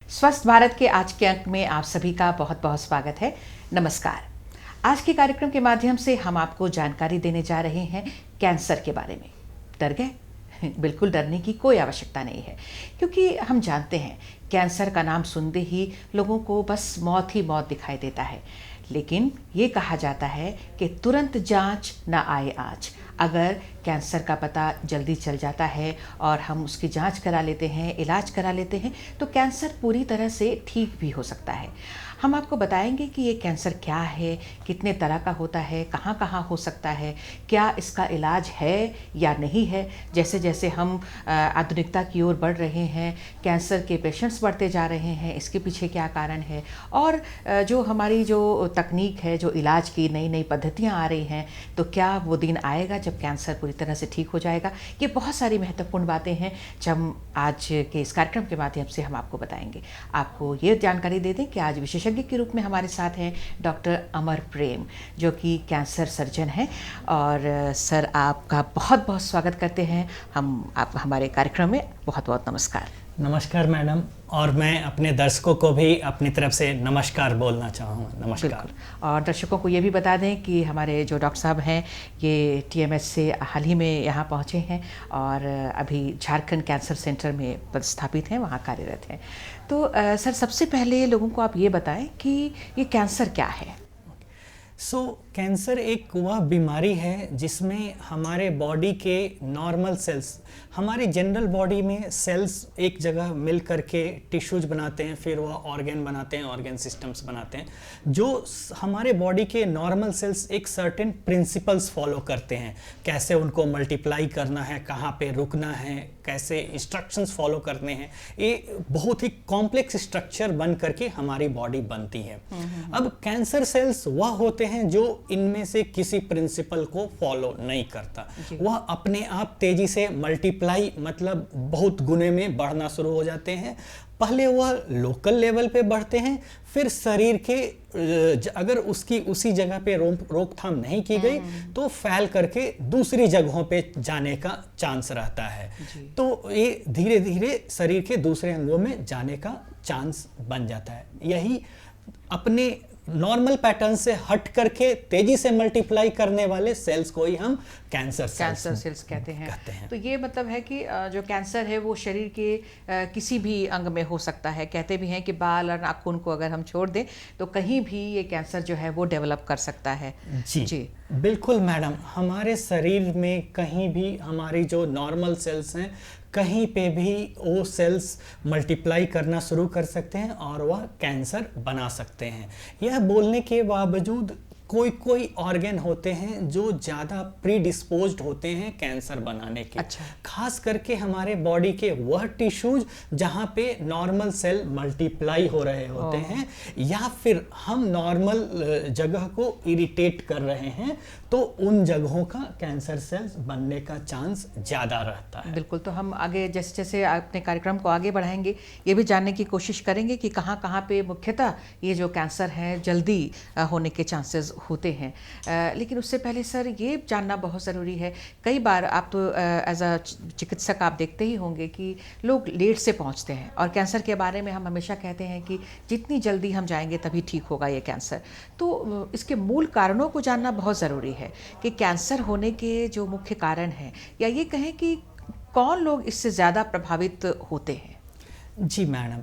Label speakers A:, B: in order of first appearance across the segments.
A: स्वस्थ भारत के आज के अंक में आप सभी का बहुत बहुत स्वागत है। नमस्कार। आज के कार्यक्रम के माध्यम से हम आपको जानकारी देने जा रहे हैं कैंसर के बारे में। डर गए? बिल्कुल डरने की कोई आवश्यकता नहीं है, क्योंकि हम जानते हैं कैंसर का नाम सुनते ही लोगों को बस मौत ही मौत दिखाई देता है। लेकिन ये कहा जाता है कि तुरंत जांच ना आए आज। अगर कैंसर का पता जल्दी चल जाता है और हम उसकी जांच करा लेते हैं, इलाज करा लेते हैं, तो कैंसर पूरी तरह से ठीक भी हो सकता है। हम आपको बताएंगे कि ये कैंसर क्या है, कितने तरह का होता है, कहाँ कहाँ हो सकता है, क्या इसका इलाज है या नहीं है। जैसे जैसे हम आधुनिकता की ओर बढ़ रहे हैं, कैंसर के पेशेंट्स बढ़ते जा रहे हैं, इसके पीछे क्या कारण है, और जो हमारी जो तकनीक है, जो इलाज की नई नई पद्धतियाँ आ रही हैं, तो क्या वो दिन आएगा जब कैंसर पूरी तरह से ठीक हो जाएगा। ये बहुत सारी महत्वपूर्ण बातें हैं जब आज के इस कार्यक्रम के माध्यम से हम आपको बताएंगे। आपको ये जानकारी दे दें कि आज विशेषज्ञ के रूप में हमारे साथ हैं डॉक्टर अमर प्रेम, जो कि कैंसर सर्जन हैं। और सर, आपका बहुत बहुत स्वागत करते हैं हम आप हमारे कार्यक्रम में। बहुत बहुत नमस्कार।
B: नमस्कार मैडम, और मैं अपने दर्शकों को भी अपनी तरफ से नमस्कार बोलना चाहूँगा। नमस्कार।
A: और दर्शकों को ये भी बता दें कि हमारे जो डॉक्टर साहब हैं ये TMS से हाल ही में यहाँ पहुँचे हैं और अभी झारखंड कैंसर सेंटर में पदस्थापित हैं, वहाँ कार्यरत हैं। तो सर, सबसे पहले लोगों को आप ये बताएं कि ये कैंसर क्या है।
B: कैंसर एक वह बीमारी है जिसमें हमारे बॉडी के नॉर्मल सेल्स, हमारी जनरल बॉडी में सेल्स एक जगह मिल करके टिश्यूज बनाते हैं, फिर वह ऑर्गन बनाते हैं, ऑर्गन सिस्टम्स बनाते हैं। जो हमारे बॉडी के नॉर्मल सेल्स एक सर्टेन प्रिंसिपल्स फॉलो करते हैं, कैसे उनको मल्टीप्लाई करना है, कहाँ पे रुकना है, कैसे इंस्ट्रक्शंस फॉलो करने हैं। ये बहुत ही कॉम्प्लेक्स स्ट्रक्चर बन करके हमारी बॉडी बनती है। अब कैंसर सेल्स वह होते हैं जो इनमें से किसी प्रिंसिपल को फॉलो नहीं करता। वह अपने आप तेजी से मल्टीप्लाई, मतलब बहुत गुने में बढ़ना शुरू हो जाते हैं। पहले वह लोकल लेवल पे बढ़ते हैं, फिर शरीर के अगर उसकी उसी जगह पे रोकथाम नहीं की गई तो फैल करके दूसरी जगहों पे जाने का चांस रहता है। तो ये धीरे धीरे शरीर के दूसरे अंगों में जाने का चांस बन जाता है। यही अपने नॉर्मल पैटर्न से हट करके तेजी से मल्टीप्लाई करने वाले सेल्स को ही हम कैंसर
A: सेल्स कहते हैं। तो ये मतलब है कि जो कैंसर है वो शरीर के किसी भी अंग में हो सकता है। कहते भी हैं कि बाल और नाखून को अगर हम छोड़ दें तो कहीं भी ये कैंसर जो है वो डेवलप कर सकता है।
B: जी बिल्कुल मैडम, हमारे शरीर में कहीं भी हमारी जो नॉर्मल सेल्स हैं, कहीं पे भी वो सेल्स मल्टीप्लाई करना शुरू कर सकते हैं और वह कैंसर बना सकते हैं। यह बोलने के बावजूद कोई ऑर्गन होते हैं जो ज़्यादा प्रीडिस्पोज्ड होते हैं कैंसर बनाने के।
A: अच्छा।
B: खास करके हमारे बॉडी के वह टिश्यूज जहाँ पे नॉर्मल सेल मल्टीप्लाई हो रहे होते हैं, या फिर हम नॉर्मल जगह को इरिटेट कर रहे हैं, तो उन जगहों का कैंसर सेल्स बनने का चांस ज़्यादा रहता है।
A: बिल्कुल। तो हम आगे जैसे जैसे अपने कार्यक्रम को आगे बढ़ाएंगे, ये भी जानने की कोशिश करेंगे कि कहाँ कहाँ पे मुख्यतः ये जो कैंसर है जल्दी होने के चांसेस होते हैं। लेकिन उससे पहले सर, ये जानना बहुत ज़रूरी है। कई बार आप तो एज अ चिकित्सक आप देखते ही होंगे कि लोग लेट से पहुंचते हैं, और कैंसर के बारे में हम हमेशा कहते हैं कि जितनी जल्दी हम जाएंगे तभी ठीक होगा ये कैंसर। तो इसके मूल कारणों को जानना बहुत ज़रूरी है कि कैंसर होने के जो मुख्य कारण हैं, या ये कहें कि कौन लोग इससे ज़्यादा प्रभावित होते हैं।
B: जी मैडम,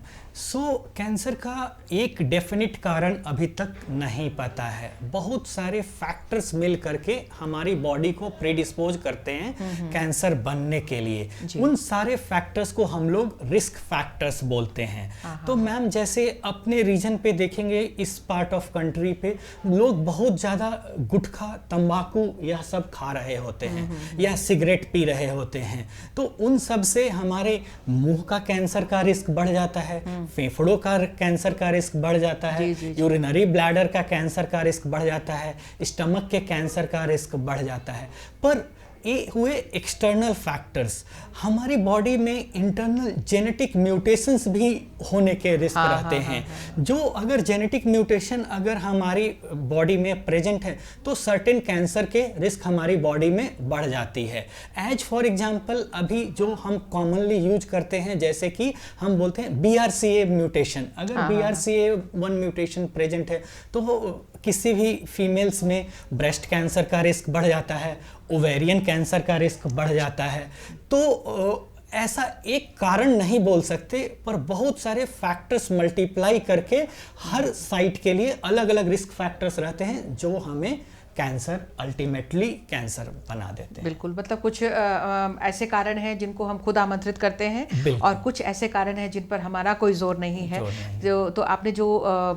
B: कैंसर का एक डेफिनेट कारण अभी तक नहीं पता है। बहुत सारे फैक्टर्स मिल करके हमारी बॉडी को प्रीडिस्पोज करते हैं कैंसर बनने के लिए। उन सारे फैक्टर्स को हम लोग रिस्क फैक्टर्स बोलते हैं। तो मैम, जैसे अपने रीजन पे देखेंगे, इस पार्ट ऑफ कंट्री पे लोग बहुत ज़्यादा गुटखा, तंबाकू यह सब खा रहे होते हैं, या सिगरेट पी रहे होते हैं। तो उन सब से हमारे मुंह का कैंसर का रिस्क बढ़ जाता है, फेफड़ों का कैंसर का रिस्क बढ़ जाता है, यूरिनरी ब्लैडर का कैंसर का रिस्क बढ़ जाता है, स्टमक के कैंसर का रिस्क बढ़ जाता है। पर ये हुए एक्सटर्नल फैक्टर्स। हमारी बॉडी में इंटरनल जेनेटिक म्यूटेशंस भी होने के रिस्क रहते हैं। जो अगर जेनेटिक म्यूटेशन अगर हमारी बॉडी में प्रेजेंट है तो सर्टेन कैंसर के रिस्क हमारी बॉडी में बढ़ जाती है। एज फॉर एग्जांपल अभी जो हम कॉमनली यूज करते हैं, जैसे कि हम बोलते हैं BRCA म्यूटेशन। अगर BRCA1 म्यूटेशन प्रेजेंट है तो किसी भी फीमेल्स में ब्रेस्ट कैंसर का रिस्क बढ़ जाता है, ओवेरियन कैंसर का रिस्क बढ़ जाता है। तो ऐसा एक कारण नहीं बोल सकते, पर बहुत सारे फैक्टर्स मल्टीप्लाई करके हर साइट के लिए अलग अलग रिस्क फैक्टर्स रहते हैं जो हमें कैंसर अल्टीमेटली कैंसर बना देते हैं।
A: बिल्कुल, मतलब कुछ ऐसे कारण हैं जिनको हम खुद आमंत्रित करते हैं और कुछ ऐसे कारण हैं जिन पर हमारा कोई जोर नहीं है। तो आपने जो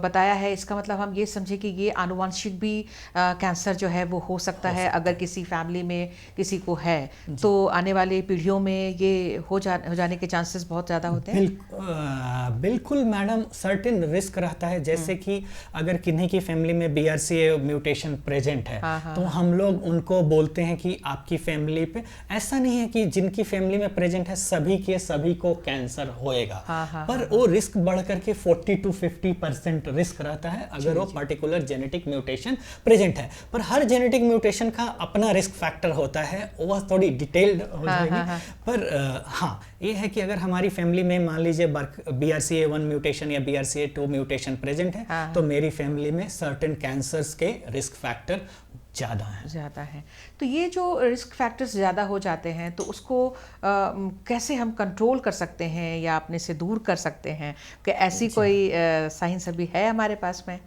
A: बताया है, इसका मतलब हम ये समझे कि ये आनुवंशिक भी कैंसर जो है वो हो सकता है। अगर किसी फैमिली में किसी को है तो आने वाली पीढ़ियों में ये हो जाने के चांसेस बहुत ज़्यादा होते हैं।
B: बिल्कुल मैडम, सर्टेन रिस्क रहता है। जैसे कि अगर किन्हीं की फैमिली में BRCA म्यूटेशन प्रेजेंट है तो हम लोग उनको बोलते हैं कि आपकी फैमिली पे, ऐसा नहीं है कि जिनकी फैमिली में प्रेजेंट है सभी को कैंसर होएगा, पर वो रिस्क बढ़ करके 40 to 50% रिस्क रहता है अगर वो पर्टिकुलर जेनेटिक म्यूटेशन प्रेजेंट है। पर हर जेनेटिक म्यूटेशन का अपना रिस्क फैक्टर होता है, वो थोड़ी डिटेल्ड हो जाएगी। पर हाँ, ये है कि अगर हमारी फैमिली में मान लीजिए BRCA1 म्यूटेशन या BRCA2 म्यूटेशन प्रेजेंट है तो मेरी फैमिली में सर्टेन कैंसर्स के रिस्क फैक्टर ज़्यादा है।
A: तो ये जो रिस्क फैक्टर्स ज़्यादा हो जाते हैं तो उसको कैसे हम कंट्रोल कर सकते हैं या अपने से दूर कर सकते हैं? कि ऐसी कोई साइंस अभी है हमारे पास में?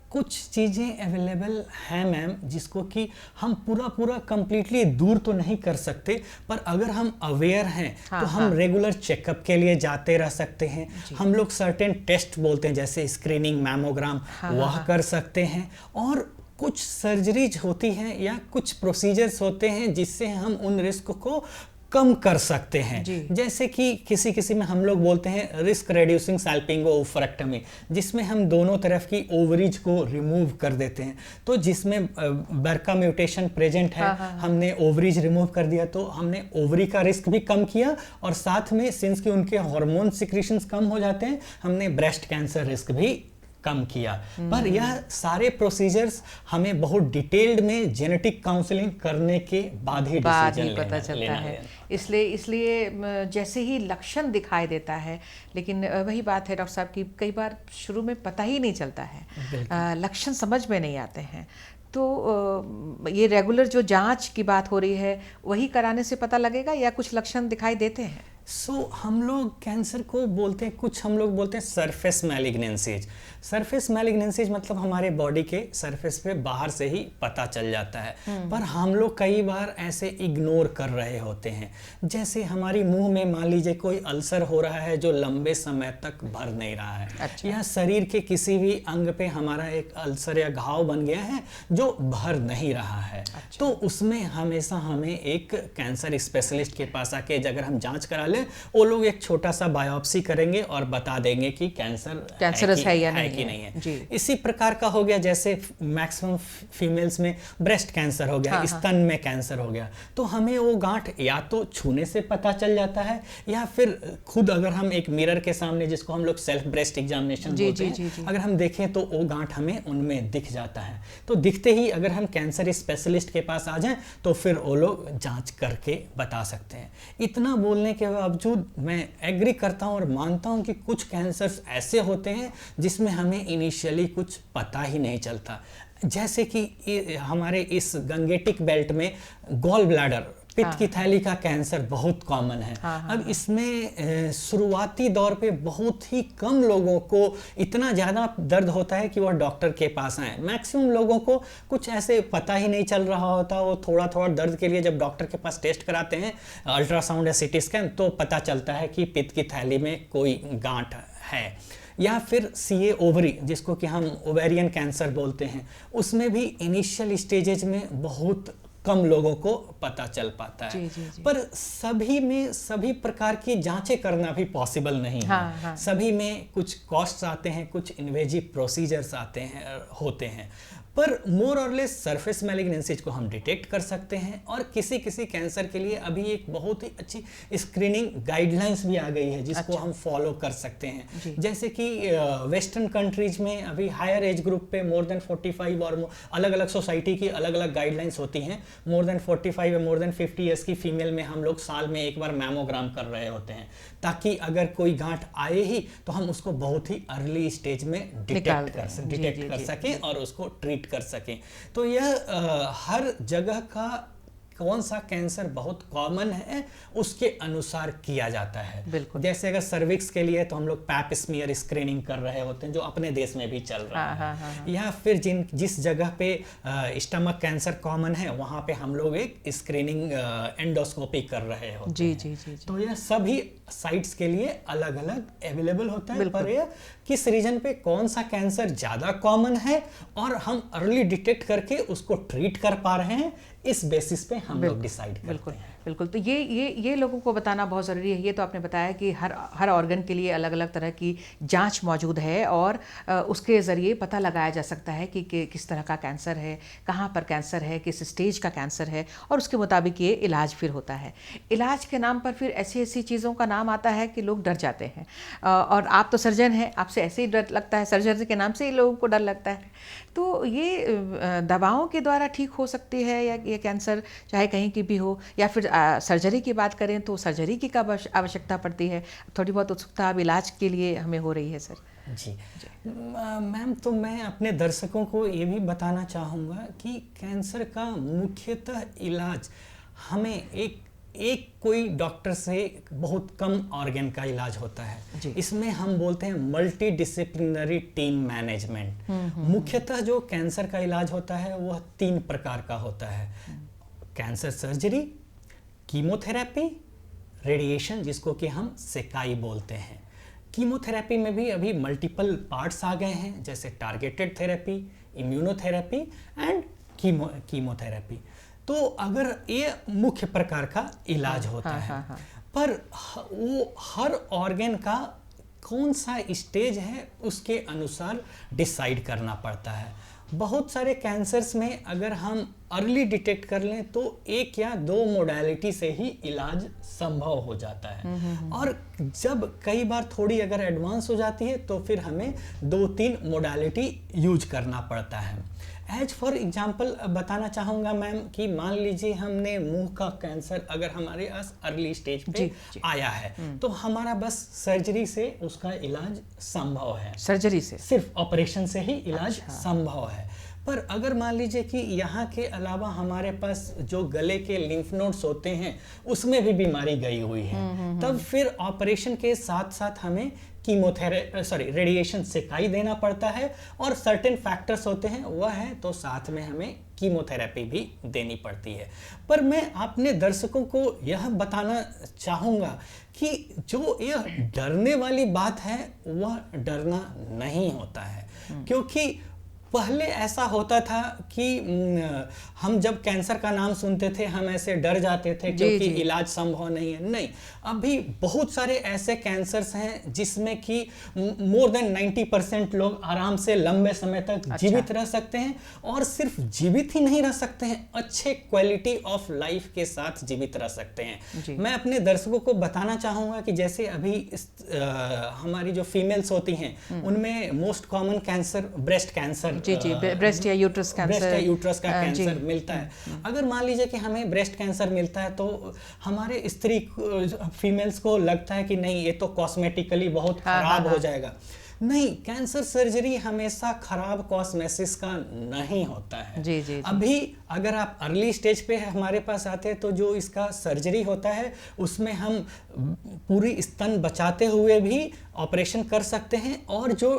B: कुछ चीज़ें अवेलेबल हैं मैम, जिसको कि हम पूरा कंप्लीटली दूर तो नहीं कर सकते, पर अगर हम अवेयर हैं तो हम रेगुलर चेकअप के लिए जाते रह सकते हैं। हम लोग सर्टेन टेस्ट बोलते हैं जैसे स्क्रीनिंग, मैमोग्राम, वह कर सकते हैं। और कुछ सर्जरीज होती हैं या कुछ प्रोसीजर्स होते हैं जिससे हम उन रिस्क को कम कर सकते हैं। जैसे कि किसी में हम लोग बोलते हैं रिस्क रेड्यूसिंग सैल्पिंगोओफरेक्टमी, जिसमें हम दोनों तरफ की ओवरीज को रिमूव कर देते हैं। तो जिसमें BRCA म्यूटेशन प्रेजेंट है, हमने ओवरीज रिमूव कर दिया तो हमने ओवरी का रिस्क भी कम किया, और साथ में सिंस कि उनके हार्मोन सिक्रीशंस कम हो जाते हैं, हमने ब्रेस्ट कैंसर रिस्क भी कम किया। पर यह सारे प्रोसीजर्स हमें बहुत डिटेल्ड में जेनेटिक काउंसलिंग करने के बाद ही
A: पता चलता है। इसलिए जैसे ही लक्षण दिखाई देता है, लेकिन वही बात है डॉक्टर साहब की कई बार शुरू में पता ही नहीं चलता है, लक्षण समझ में नहीं आते हैं। तो ये रेगुलर जो जांच की बात हो रही है वही कराने से पता लगेगा या कुछ लक्षण दिखाई देते हैं?
B: हम लोग कैंसर को बोलते हैं, कुछ हम लोग बोलते हैं सरफेस मैलिग्नेंसीज। सरफेस मैलिग्नेंसीज मतलब हमारे बॉडी के सरफेस पे बाहर से ही पता चल जाता है, पर हम लोग कई बार ऐसे इग्नोर कर रहे होते हैं। जैसे हमारी मुंह में मान लीजिए कोई अल्सर हो रहा है जो लंबे समय तक भर नहीं रहा है, या शरीर के किसी भी अंग पे हमारा एक अल्सर या घाव बन गया है जो भर नहीं रहा है, तो उसमें हमेशा हमें एक कैंसर स्पेशलिस्ट के पास आके अगर हम जांच करा ले, वो लोग एक छोटा सा बायोप्सी करेंगे और बता देंगे कि कैंसरस है या नहीं है। इसी प्रकार का हो गया, जैसे मैक्सिमम फीमेल्स में ब्रेस्ट कैंसर हो गया, स्तन में कैंसर हो गया, तो हमें वो गांठ या तो छूने से पता चल जाता है, या फिर खुद अगर हम एक मिरर के सामने, जिसको हम लोग सेल्फ ब्रेस्ट एग्जामिनेशन बोलते हैं, अगर हम देखें तो वो गांठ हमें उनमें दिख जाता है। तो दिखते ही अगर हम कैंसर स्पेशलिस्ट के पास आ जाएं तो फिर वो लोग जांच करके बता सकते हैं। इतना बोलने के बावजूद मैं एग्री करता हूं और मानता हूं कि कुछ कैंसर्स ऐसे होते हैं जिसमें हमें इनिशियली कुछ पता ही नहीं चलता। जैसे कि हमारे इस गंगेटिक बेल्ट में गॉल ब्लैडर, पित्त की थैली का कैंसर बहुत कॉमन है। अब इसमें शुरुआती दौर पे बहुत ही कम लोगों को इतना ज़्यादा दर्द होता है कि वह डॉक्टर के पास आए। मैक्सिमम लोगों को कुछ ऐसे पता ही नहीं चल रहा होता, वो थोड़ा थोड़ा दर्द के लिए जब डॉक्टर के पास टेस्ट कराते हैं, अल्ट्रासाउंड या सिटी स्कैन, तो पता चलता है कि पित्त की थैली में कोई गांठ है। या फिर CA ओवरी, जिसको कि हम ओवेरियन कैंसर बोलते हैं, उसमें भी इनिशियल स्टेजेज में बहुत कम लोगों को पता चल पाता है। पर सभी में सभी प्रकार की जांचें करना भी पॉसिबल नहीं है। सभी में कुछ कॉस्ट्स आते हैं, कुछ इन्वेजिव प्रोसीजर्स आते हैं होते हैं। पर मोर और लेस सरफेस मैलिग्नेंसीज को हम डिटेक्ट कर सकते हैं। और किसी किसी कैंसर के लिए अभी एक बहुत ही अच्छी स्क्रीनिंग गाइडलाइंस भी आ गई है जिसको हम फॉलो कर सकते हैं। जैसे कि वेस्टर्न कंट्रीज में अभी हायर एज ग्रुप पे मोर देन 45 और अलग अलग सोसाइटी की अलग अलग गाइडलाइंस होती हैं। मोर देन 45 या मोर देन 50 ईयर्स की फीमेल में हम लोग साल में एक बार मैमोग्राम कर रहे होते हैं, ताकि अगर कोई गांठ आए ही तो हम उसको बहुत ही अर्ली स्टेज में डिटेक्ट कर सकें और उसको ट्रीट कर सकें। तो यह हर जगह का कौन सा कैंसर बहुत कॉमन है उसके अनुसार किया जाता है।
A: बिल्कुल।
B: जैसे अगर सर्विक्स के लिए तो हम लोग पैप स्मीयर स्क्रीनिंग कर रहे होते हैं, जो अपने देश में भी चल रहा है। या फिर जिस जगह पे स्टमक कैंसर कॉमन है वहाँ पे हम लोग एक स्क्रीनिंग एंडोस्कोपी कर रहे होते हैं। जी। तो यह सभी साइट्स के लिए अलग अलग अवेलेबल होता है। पर यह किस रीजन पे कौन सा कैंसर ज़्यादा कॉमन है और हम अर्ली डिटेक्ट करके उसको ट्रीट कर पा रहे हैं, इस बेसिस पे हम लोग डिसाइड करते हैं।
A: बिल्कुल। तो ये लोगों को बताना बहुत ज़रूरी है। ये तो आपने बताया कि हर ऑर्गन के लिए अलग अलग तरह की जांच मौजूद है और उसके ज़रिए पता लगाया जा सकता है कि किस तरह का कैंसर है, कहाँ पर कैंसर है, किस स्टेज का कैंसर है, और उसके मुताबिक ये इलाज फिर होता है। इलाज के नाम पर फिर ऐसी ऐसी चीज़ों का नाम आता है कि लोग डर जाते हैं। और आप तो सर्जन हैं, आपसे ऐसे ही डर लगता है, सर्जरी के नाम से ही लोगों को डर लगता है। तो ये दवाओं के द्वारा ठीक हो सकती है या ये कैंसर चाहे कहीं की भी हो, या फिर सर्जरी की बात करें तो सर्जरी की कब आवश्यकता पड़ती है? थोड़ी बहुत उत्सुकता अब इलाज के लिए हमें हो रही है सर।
B: जी मैम, तो मैं अपने दर्शकों को ये भी बताना चाहूँगा कि कैंसर का मुख्यतः इलाज हमें एक कोई डॉक्टर से बहुत कम ऑर्गन का इलाज होता है। इसमें हम बोलते हैं मल्टी डिसिप्लिनरी टीम मैनेजमेंट। मुख्यतः जो कैंसर का इलाज होता है वह 3 प्रकार का होता है: कैंसर सर्जरी, कीमोथेरेपी, रेडिएशन, जिसको कि हम सेकाई बोलते हैं। कीमोथेरेपी में भी अभी मल्टीपल पार्ट्स आ गए हैं, जैसे targeted therapy, immunotherapy and chemotherapy. तो अगर ये मुख्य प्रकार का इलाज होता है, पर वो हर ऑर्गन का कौन सा स्टेज है उसके अनुसार डिसाइड करना पड़ता है। बहुत सारे कैंसर्स में अगर हम अर्ली डिटेक्ट कर लें तो 1 या 2 मोडालिटी से ही इलाज संभव हो जाता है। और जब कई बार थोड़ी अगर एडवांस हो जाती है तो फिर हमें 2-3 मोडालिटी यूज करना पड़ता है। एज फॉर एग्जाम्पल बताना चाहूँगा मैम कि मान लीजिए हमने मुंह का कैंसर अगर हमारे पास अर्ली स्टेज पे आया है तो हमारा बस सर्जरी से उसका इलाज संभव है।
A: सर्जरी से,
B: सिर्फ ऑपरेशन से ही इलाज संभव है। पर अगर मान लीजिए कि यहाँ के अलावा हमारे पास जो गले के लिम्फ नोड्स होते हैं उसमें भी बीमारी गई हुई है, तब फिर ऑपरेशन के साथ साथ हमें रेडिएशन सेकाई देना पड़ता है। और सर्टेन फैक्टर्स होते हैं वह है तो साथ में हमें कीमोथेरेपी भी देनी पड़ती है। पर मैं अपने दर्शकों को यह बताना चाहूँगा कि जो यह डरने वाली बात है वह डरना नहीं होता है। क्योंकि पहले ऐसा होता था कि हम जब कैंसर का नाम सुनते थे हम ऐसे डर जाते थे क्योंकि इलाज संभव नहीं है। नहीं, अभी बहुत सारे ऐसे कैंसर्स हैं जिसमें कि मोर देन 90% लोग आराम से लंबे समय तक जीवित रह सकते हैं। और सिर्फ जीवित ही नहीं रह सकते हैं, अच्छे क्वालिटी ऑफ लाइफ के साथ जीवित रह सकते हैं। मैं अपने दर्शकों को बताना चाहूँगा कि जैसे अभी हमारी जो फीमेल्स होती हैं उनमें most common cancer breast cancer,
A: breast या यूट्रस
B: का कैंसर मिलता है। अगर मान लीजिए कि हमें ब्रेस्ट कैंसर मिलता है तो हमारे स्त्री फीमेल्स को लगता है कि नहीं ये तो कॉस्मेटिकली बहुत खराब हो जाएगा। नहीं, कैंसर सर्जरी हमेशा खराब कॉस्मेसिस का नहीं होता है। जी। अभी अगर आप अर्ली स्टेज पे हमारे पास आते हैं तो जो इसका सर्जरी होता है उसमें हम पूरी स्तन बचाते हुए भी ऑपरेशन कर सकते हैं। और जो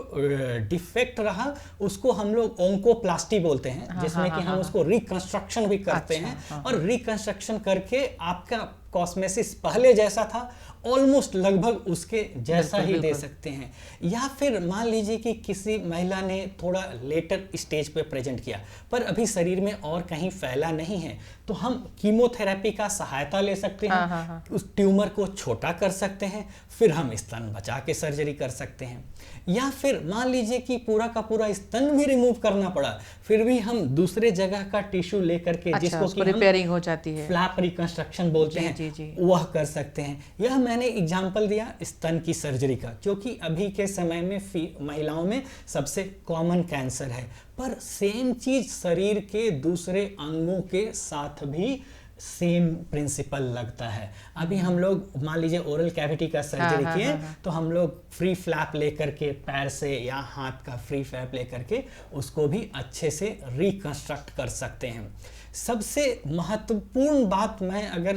B: डिफेक्ट रहा उसको हम लोग ओंकोप्लास्टी बोलते हैं, जिसमें कि हम उसको रिकंस्ट्रक्शन भी करते हैं। और रिकंस्ट्रक्शन करके आपका कॉस्मेसिस पहले जैसा था ऑलमोस्ट लगभग उसके जैसा ही दे सकते हैं। या फिर मान लीजिए कि किसी महिला ने थोड़ा लेटर स्टेज पे प्रेजेंट किया पर अभी शरीर में और कहीं फैला नहीं है तो हम कीमोथेरेपी का सहायता ले सकते हैं। उस ट्यूमर को छोटा कर सकते हैं, फिर हम स्तन बचा के सर्जरी कर सकते हैं। या फिर मान लीजिए कि पूरा का पूरा स्तन भी रिमूव करना पड़ा, फिर भी हम दूसरे जगह का टिश्यू लेकर के, जिसको कि
A: रिपेयरिंग हो जाती है,
B: फ्लैप रिकंस्ट्रक्शन बोलते हैं,
A: जी।
B: वह कर सकते हैं। यह मैंने एग्जांपल दिया स्तन की सर्जरी का, क्योंकि अभी के समय में महिलाओं में सबसे कॉमन कैंसर है। पर सेम चीज शरीर के दूसरे अंगों के साथ भी सेम प्रिंसिपल लगता है। अभी हम लोग मान लीजिए ओरल कैविटी का सर्जरी किए, तो हम लोग फ्री फ्लैप लेकर के पैर से या हाथ का फ्री फ्लैप लेकर के उसको भी अच्छे से रिकंस्ट्रक्ट कर सकते हैं। सबसे महत्वपूर्ण बात मैं अगर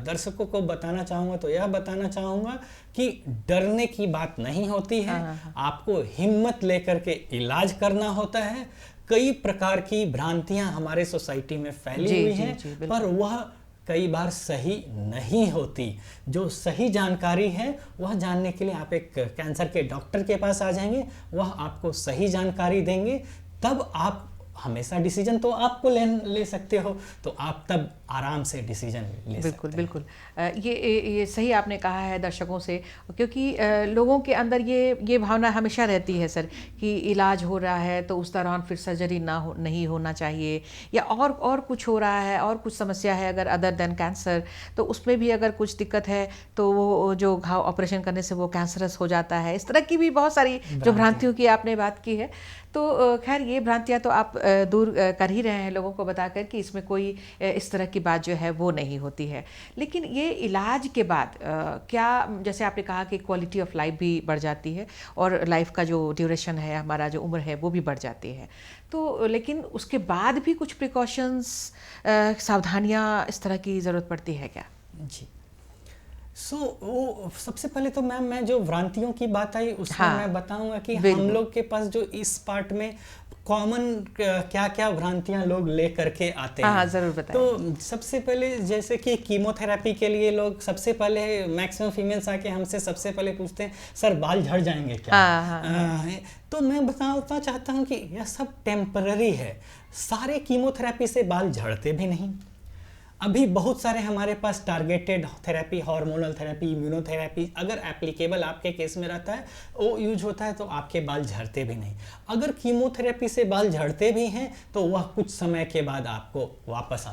B: दर्शकों को बताना चाहूँगा तो यह बताना चाहूँगा कि डरने की बात नहीं होती है। आपको हिम्मत लेकर के इलाज करना होता है। कई प्रकार की भ्रांतियां हमारे सोसाइटी में फैली हुई हैं, पर वह कई बार सही नहीं होती। जो सही जानकारी है वह जानने के लिए आप एक कैंसर के डॉक्टर के पास आ जाएंगे, वह आपको सही जानकारी देंगे, तब आप हमेशा डिसीजन तो आपको ले सकते हो, तो आप तब आराम से डिसीजन ले सकते हैं।
A: बिल्कुल ये सही आपने कहा है दर्शकों से, क्योंकि लोगों के अंदर ये भावना हमेशा रहती है सर कि इलाज हो रहा है तो उस दौरान फिर सर्जरी नहीं होना चाहिए, या और कुछ हो रहा है और कुछ समस्या है अगर अदर देन कैंसर, तो उसमें भी अगर कुछ दिक्कत है तो वो जो घाव ऑपरेशन करने से वो कैंसरस हो जाता है। इस तरह की भी बहुत सारी जो भ्रांतियों की आपने बात की है। तो खैर ये भ्रांतियाँ तो आप दूर कर ही रहे हैं लोगों को बताकर कि इसमें कोई इस तरह की बात जो है वो नहीं होती है। लेकिन ये इलाज के बाद क्या, जैसे आपने कहा कि क्वालिटी ऑफ लाइफ भी बढ़ जाती है और लाइफ का जो ड्यूरेशन है, हमारा जो उम्र है वो भी बढ़ जाती है, तो लेकिन उसके बाद भी कुछ प्रिकॉशंस, सावधानियाँ इस तरह की ज़रूरत पड़ती है क्या?
B: जी, वो सबसे पहले तो मैम मैं जो भ्रांतियों की बात आई उसमें मैं बताऊंगा कि हम लोग के पास जो इस पार्ट में कॉमन क्या क्या भ्रांतियां लोग ले करके आते हैं।
A: हाँ, जरूर बताएं।
B: तो सबसे पहले जैसे कि कीमोथेरेपी के लिए लोग सबसे पहले मैक्सिमम फीमेल्स आके हमसे सबसे पहले पूछते हैं, सर बाल झड़ जाएंगे क्या? तो मैं बताना चाहता हूँ कि यह सब टेम्पररी है। सारे कीमोथेरेपी से बाल झड़ते भी नहीं। अभी बहुत सारे हमारे पास targeted therapy, hormonal therapy, immunotherapy अगर एप्लीकेबल आपके केस में रहता है, वो यूज होता है, तो आपके बाल झड़ते भी नहीं। अगर कीमोथेरेपी से बाल झड़ते भी हैं तो वह कुछ समय के बाद आपको वापस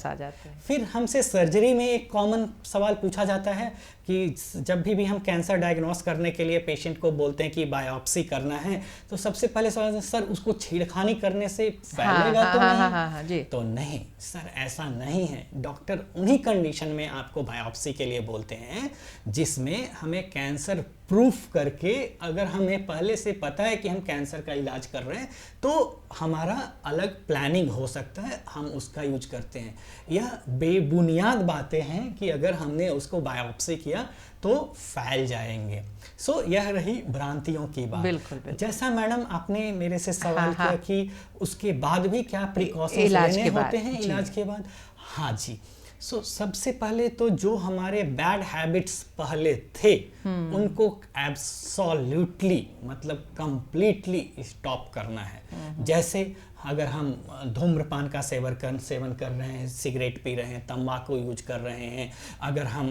B: आ जाते हैं। फिर हमसे सर्जरी में एक कॉमन सवाल पूछा जाता है कि जब भी हम कैंसर डायग्नोस करने के लिए पेशेंट को बोलते हैं कि बायोप्सी करना है, तो सबसे पहले सवाल है, सर उसको छेड़खानी करने से फैलेगा तो नहीं? तो नहीं सर, ऐसा नहीं है। डॉक्टर उन्हीं कंडीशन में आपको बायोप्सी के लिए बोलते हैं जिसमें हमें कैंसर प्रूफ करके, अगर हमें पहले से पता है कि हम कैंसर का इलाज कर रहे हैं तो हमारा अलग प्लानिंग हो सकता है, हम उसका यूज करते हैं। यह बेबुनियाद बातें हैं कि अगर हमने उसको बायोप्सी किया तो फैल जाएंगे। यह रही भ्रांतियों की बात।
A: बिल्कुल।
B: जैसा मैडम आपने मेरे से सवाल किया कि उसके बाद भी क्या प्रिकॉशंस लेने होते हैं इलाज के बाद। हाँ जी, सबसे पहले तो जो हमारे बैड हैबिट्स पहले थे उनको एब्सोल्युटली मतलब कंप्लीटली स्टॉप करना है। जैसे अगर हम धूम्रपान का सेवन कर रहे हैं, सिगरेट पी रहे हैं, तंबाकू यूज कर रहे हैं, अगर हम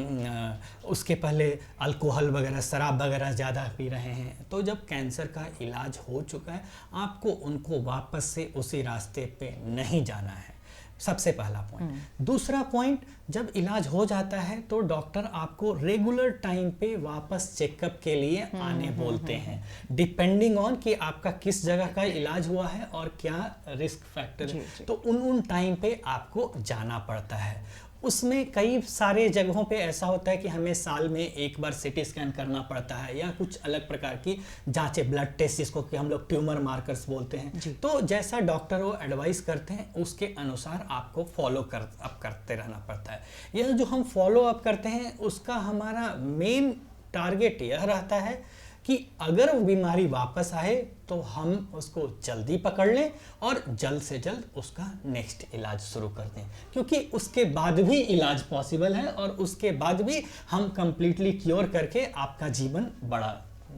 B: उसके पहले अल्कोहल वगैरह, शराब वगैरह ज़्यादा पी रहे हैं, तो जब कैंसर का इलाज हो चुका है आपको उनको वापस से उसी रास्ते पे नहीं जाना है। सबसे पहला पॉइंट। दूसरा पॉइंट, जब इलाज हो जाता है तो डॉक्टर आपको रेगुलर टाइम पे वापस चेकअप के लिए आने बोलते हैं, डिपेंडिंग ऑन कि आपका किस जगह का इलाज हुआ है और क्या रिस्क फैक्टर है। तो उन टाइम पे आपको जाना पड़ता है। उसमें कई सारे जगहों पे ऐसा होता है कि हमें साल में एक बार सिटी स्कैन करना पड़ता है या कुछ अलग प्रकार की जांचें, ब्लड टेस्ट जिसको कि हम लोग ट्यूमर मार्कर्स बोलते हैं। तो जैसा डॉक्टर वो एडवाइस करते हैं उसके अनुसार आपको फॉलो अप करते रहना पड़ता है। यह जो हम फॉलो अप करते हैं उसका हमारा मेन टारगेट यह रहता है कि अगर वो बीमारी वापस आए तो हम उसको जल्दी पकड़ लें और जल्द से जल्द उसका नेक्स्ट इलाज शुरू कर दें, क्योंकि उसके बाद भी इलाज पॉसिबल है और उसके बाद भी हम कंप्लीटली क्योर करके आपका जीवन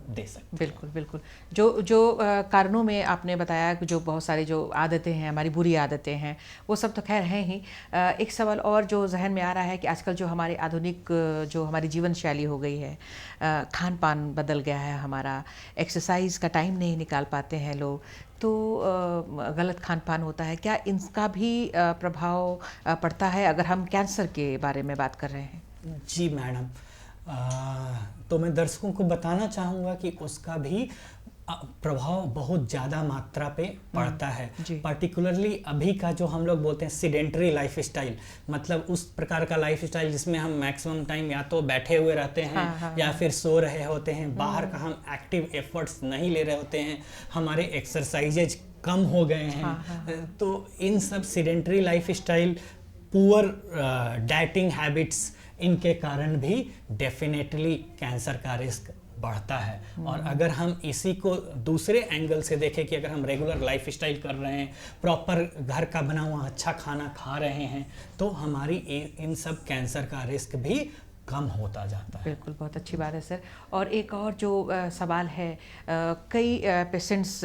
B: दे सकते हैं।
A: बिल्कुल बिल्कुल। जो कारणों में आपने बताया कि जो बहुत सारी जो आदतें हैं, हमारी बुरी आदतें हैं, वो सब तो खैर हैं ही। एक सवाल और जो जहन में आ रहा है कि आजकल जो हमारे आधुनिक जो हमारी जीवन शैली हो गई है, खान पान बदल गया है हमारा, एक्सरसाइज का टाइम नहीं निकाल पाते हैं लोग, तो गलत खान पान होता है। क्या इसका भी प्रभाव पड़ता है अगर हम कैंसर के बारे में बात कर रहे हैं?
B: जी मैडम, तो मैं दर्शकों को बताना चाहूँगा कि उसका भी प्रभाव बहुत ज़्यादा मात्रा पे पड़ता है। पर्टिकुलरली अभी का जो हम लोग बोलते हैं सीडेंटरी लाइफ स्टाइल, मतलब उस प्रकार का लाइफ स्टाइल जिसमें हम मैक्सिमम टाइम या तो बैठे हुए रहते हैं या फिर सो रहे होते हैं, बाहर का हम एक्टिव एफर्ट्स नहीं ले रहे होते हैं, हमारे एक्सरसाइजेज कम हो गए हैं। तो इन सब sedentary life style, poor dieting habits, इनके कारण भी डेफिनेटली कैंसर का रिस्क बढ़ता है। और अगर हम इसी को दूसरे एंगल से देखें कि अगर हम रेगुलर लाइफ स्टाइल कर रहे हैं, प्रॉपर घर का बना हुआ अच्छा खाना खा रहे हैं, तो हमारी इन सब कैंसर का रिस्क भी कम होता जाता है।
A: बिल्कुल, बहुत अच्छी बात है सर। और एक और जो सवाल है, कई पेशेंट्स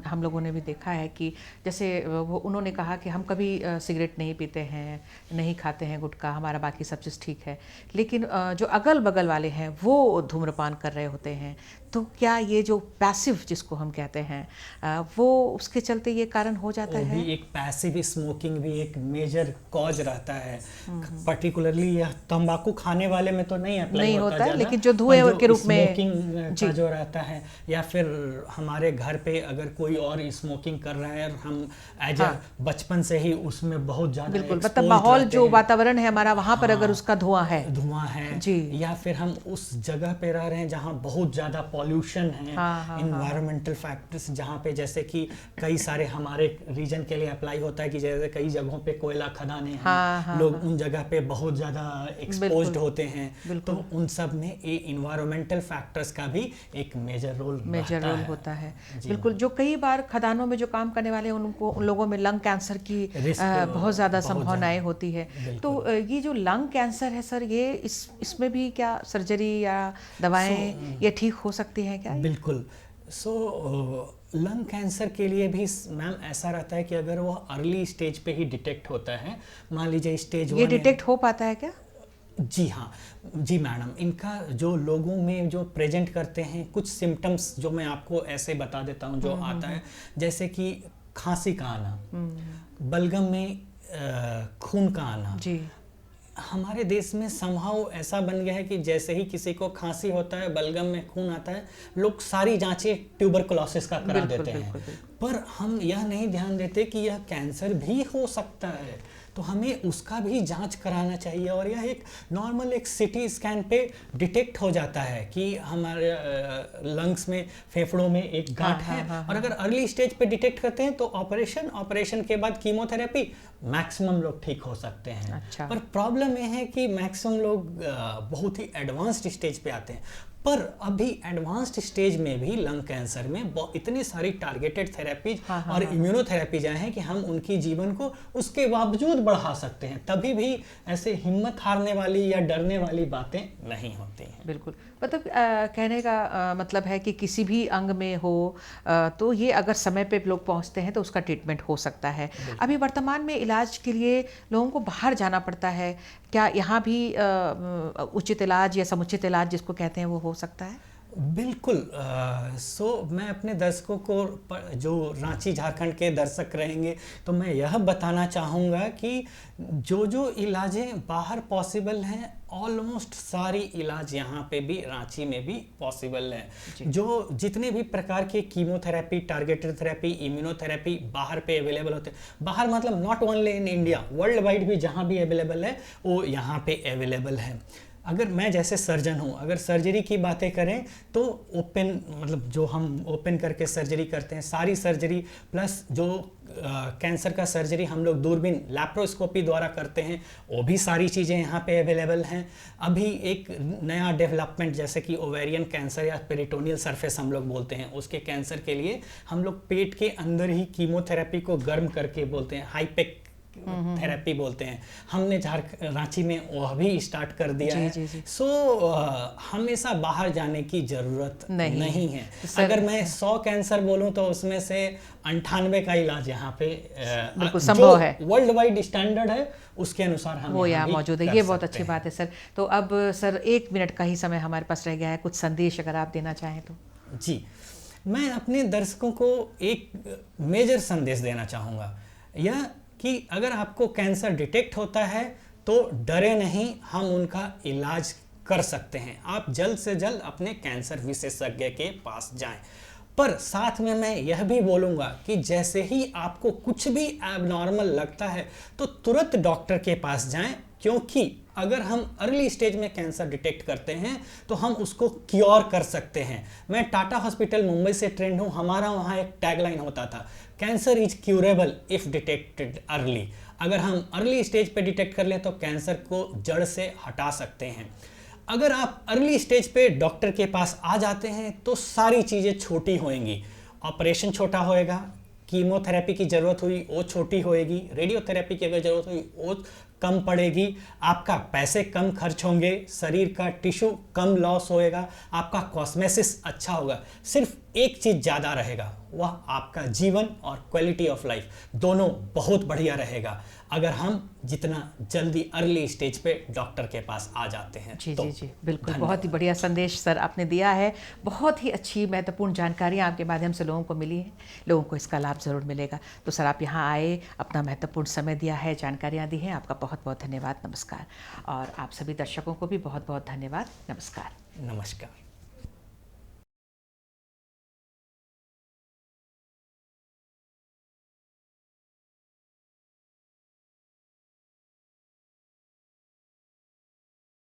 A: हम लोगों ने भी देखा है कि जैसे वो उन्होंने कहा कि हम कभी सिगरेट नहीं पीते हैं, नहीं खाते हैं गुटखा, हमारा बाकी सब चीज़ ठीक है, लेकिन जो अगल बगल वाले हैं वो धूम्रपान कर रहे होते हैं। तो क्या ये जो पैसिव जिसको हम कहते हैं वो उसके चलते ये कारण हो जाता है?
B: भी एक पैसिव स्मोकिंग भी एक मेजर कॉज रहता है। पर्टिकुलरली यह तंबाकू खाने वाले में तो नहीं अप्लाई होता
A: है, लेकिन जो धुएं के रूप में
B: स्मोकिंग का जो रहता है, या फिर हमारे घर पे अगर कोई और स्मोकिंग कर रहा है और हम एज बचपन से ही उसमें बहुत ज़्यादा,
A: बिल्कुल, मतलब माहौल जो वातावरण है हमारा वहाँ पर अगर उसका धुआं है
B: जी, या फिर हम उस जगह पे रह रहे हैं जहाँ बहुत ज़्यादा पॉल्यूशन है, इन्वायरमेंटल फैक्टर्स जहाँ पे, जैसे कि कई सारे हमारे रीजन के लिए अप्लाई होता है कि जैसे कई जगहों पे कोयला खदानें हैं, लोग उन जगह पे बहुत ज़्यादा एक्सपोज्ड होते हैं, तो उन सब में ये इन्वायरमेंटल फैक्टर्स का भी एक मेजर रोल
A: होता है। बिल्कुल, जो कई बार खदानों में जो काम करने वाले हैं उन लोगों में लंग कैंसर की बहुत ज़्यादा संभावनाएं होती है। तो ये जो लंग कैंसर है सर, ये इसमें भी क्या सर्जरी या दवाएं ये ठीक हो सकती हैं क्या?
B: बिल्कुल। लंग कैंसर के लिए भी मैम ऐसा रहता है कि अगर वो अर्ली स्टेज पे ही डिटेक्ट होता है, मान लीजिए स्टेज 1,
A: ये डिटेक्ट हो पाता है क्या?
B: जी हाँ, जी मैडम, इनका जो लोगों में जो प्रेजेंट करते हैं कुछ सिम्टम्स जो मैं आपको ऐसे बता देता हूँ जो आता है, जैसे कि खांसी का आना, बलगम में खून का आना। जी, हमारे देश में समहाउ ऐसा बन गया है कि जैसे ही किसी को खांसी होता है, बलगम में खून आता है, लोग सारी जांचें ट्यूबरकुलोसिस का करा देते हैं। पर हम यह नहीं ध्यान देते कि यह कैंसर भी हो सकता है, तो हमें उसका भी जांच कराना चाहिए। और यह एक नॉर्मल एक सीटी स्कैन पे डिटेक्ट हो जाता है कि हमारे लंग्स में, फेफड़ों में एक गांठ है। और अगर अर्ली स्टेज पे डिटेक्ट करते हैं तो ऑपरेशन के बाद कीमोथेरेपी, मैक्सिमम लोग ठीक हो सकते हैं। अच्छा। पर प्रॉब्लम यह है कि मैक्सिमम लोग बहुत ही एडवांस्ड स्टेज पे आते हैं। पर अभी एडवांस्ड स्टेज में भी लंग कैंसर में इतनी सारी टारगेटेड थेरेपीज और इम्यूनोथेरेपीज आए हैं कि हम उनकी जीवन को उसके बावजूद बढ़ा सकते हैं। तभी भी ऐसे हिम्मत हारने वाली या डरने वाली बातें नहीं होती हैं।
A: बिल्कुल, मतलब कहने का मतलब है कि किसी भी अंग में हो तो ये अगर समय पे लोग पहुंचते हैं तो उसका ट्रीटमेंट हो सकता है। अभी वर्तमान में इलाज के लिए लोगों को बाहर जाना पड़ता है, क्या यहाँ भी उचित इलाज या समुचित इलाज जिसको कहते हैं वो हो सकता है?
B: बिल्कुल। मैं अपने दर्शकों को, जो रांची झारखंड के दर्शक रहेंगे, तो मैं यह बताना चाहूँगा कि जो इलाजें बाहर पॉसिबल हैं, ऑलमोस्ट सारी इलाज यहाँ पे भी रांची में भी पॉसिबल है। जो जितने भी प्रकार के कीमोथेरेपी, टारगेटेड थेरेपी, इम्यूनोथेरेपी बाहर पे अवेलेबल होते हैं, बाहर मतलब not only in India, world wide भी जहाँ भी अवेलेबल है वो यहाँ पे अवेलेबल है। अगर मैं जैसे सर्जन हूँ, अगर सर्जरी की बातें करें तो ओपन, मतलब जो हम ओपन करके सर्जरी करते हैं, सारी सर्जरी प्लस जो कैंसर का सर्जरी हम लोग दूरबीन लैप्रोस्कोपी द्वारा करते हैं, वो भी सारी चीज़ें यहाँ पे अवेलेबल हैं। अभी एक नया डेवलपमेंट जैसे कि ओवेरियन कैंसर या पेरिटोनियल सरफेस हम लोग बोलते हैं, उसके कैंसर के लिए हम लोग पेट के अंदर ही कीमोथेरेपी को गर्म करके बोलते हैं, हाईपेक थेरेपी बोलते हैं, हमने रांची में वह भी स्टार्ट कर दिया है। सो हमेशा बाहर जाने की जरूरत नहीं है। अगर मैं 100 कैंसर बोलूं तो उसमें से 98 का इलाज यहाँ पे
A: बिल्कुल संभव है,
B: वर्ल्ड वाइड स्टैंडर्ड है उसके अनुसार हम
A: वो यहाँ मौजूद है। ये बहुत अच्छी बात है सर। तो अब सर 1 मिनट का ही समय हमारे पास रह गया है, कुछ संदेश अगर आप देना चाहें तो।
B: जी, मैं अपने दर्शकों को एक मेजर संदेश देना चाहूँगा, यह कि अगर आपको कैंसर डिटेक्ट होता है तो डरे नहीं, हम उनका इलाज कर सकते हैं। आप जल्द से जल्द अपने कैंसर विशेषज्ञ के पास जाएं। पर साथ में मैं यह भी बोलूँगा कि जैसे ही आपको कुछ भी एबनॉर्मल लगता है तो तुरंत डॉक्टर के पास जाएं, क्योंकि अगर हम अर्ली स्टेज में कैंसर डिटेक्ट करते हैं तो हम उसको क्योर कर सकते हैं। मैं टाटा हॉस्पिटल मुंबई से ट्रेंड हूँ, हमारा वहाँ एक टैगलाइन होता था, cancer is curable if detected early. अगर हम अर्ली स्टेज पे डिटेक्ट कर लें तो कैंसर को जड़ से हटा सकते हैं। अगर आप अर्ली स्टेज पे डॉक्टर के पास आ जाते हैं तो सारी चीज़ें छोटी होंगी, ऑपरेशन छोटा होएगा, कीमोथेरेपी की ज़रूरत हुई वो छोटी होएगी, रेडियोथेरेपी की अगर ज़रूरत हुई वो कम पड़ेगी, आपका पैसे कम खर्च होंगे, शरीर का टिश्यू कम लॉस होएगा, आपका कॉस्मेसिस अच्छा होगा। सिर्फ एक चीज़ ज़्यादा रहेगा, वह आपका जीवन और क्वालिटी ऑफ लाइफ दोनों बहुत बढ़िया रहेगा अगर हम जितना जल्दी अर्ली स्टेज पे डॉक्टर के पास आ जाते हैं।
A: जी जी जी, बिल्कुल, बहुत ही बढ़िया संदेश सर आपने दिया है। बहुत ही अच्छी महत्वपूर्ण जानकारियाँ आपके माध्यम से लोगों को मिली हैं, लोगों को इसका लाभ ज़रूर मिलेगा। तो सर आप यहाँ आए, अपना महत्वपूर्ण समय दिया है, जानकारियाँ दी हैं, आपका बहुत बहुत धन्यवाद, नमस्कार। और आप सभी दर्शकों को भी बहुत बहुत धन्यवाद, नमस्कार।
B: नमस्कार।